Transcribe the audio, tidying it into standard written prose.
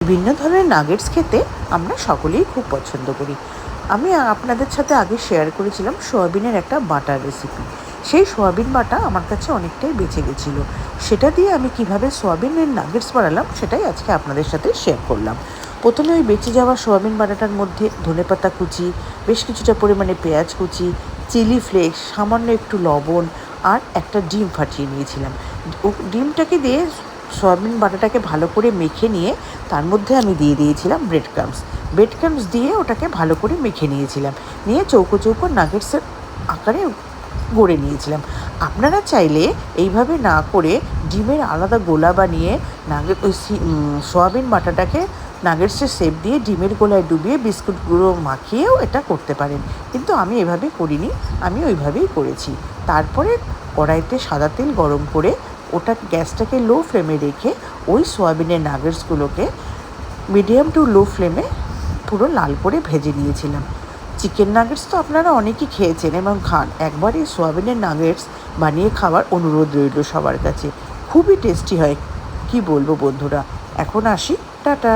বিভিন্ন ধরনের নাগেটস খেতে আমরা সকলেই খুব পছন্দ করি। আমি আপনাদের সাথে আগে শেয়ার করেছিলাম সোয়াবিনের একটা বাটার রেসিপি। সেই সোয়াবিন বাটা আমার কাছে অনেকটাই বেঁচে গেছিলো। সেটা দিয়ে আমি কিভাবে সোয়াবিনের নাগেটস বানালাম সেটাই আজকে আপনাদের সাথে শেয়ার করলাম। প্রথমে ওই বেঁচে যাওয়া সোয়াবিন বাটাটার মধ্যে ধনেপাতা কুচি, বেশ কিছুটা পরিমাণে পেঁয়াজ কুচি, চিলি ফ্লেক্স, সামান্য একটু লবণ আর একটা ডিম ফাটিয়ে নিয়েছিলাম। ডিমটাকে দিয়ে সয়াবিন বাটাটাকে ভালো করে মেখে নিয়ে তার মধ্যে আমি দিয়ে দিয়েছিলাম ব্রেড ক্রাম্বস দিয়ে ওটাকে ভালো করে মেখে নিয়েছিলাম। নিয়ে চৌকো চৌকো নাগেটসের আকারে গড়ে নিয়েছিলাম। আপনারা চাইলে এইভাবে না করে ডিমের আলাদা গোলা বানিয়ে সয়াবিন বাটাটাকে নাগেটসের শেপ দিয়ে ডিমের গোলায় ডুবিয়ে বিস্কুটগুলো মাখিয়েও এটা করতে পারেন, কিন্তু আমি এভাবে করিনি, আমি ওইভাবেই করেছি। তারপরে কড়াইতে সাদা তেল গরম করে ওটা গ্যাসটাকে লো ফ্লেমে রেখে ওই সয়াবিনের নাগেটসগুলোকে মিডিয়াম টু লো ফ্লেমে পুরো লাল করে ভেজে নিয়েছিলাম। চিকেন নাগেটস তো আপনারা অনেকেই খেয়েছেন এবং খান। একবার এই সয়াবিনের নাগেটস বানিয়ে খাওয়ার অনুরোধ রইল সবার কাছে। খুবই টেস্টি হয়, কি বলবো বন্ধুরা। এখন আসি, টাটা।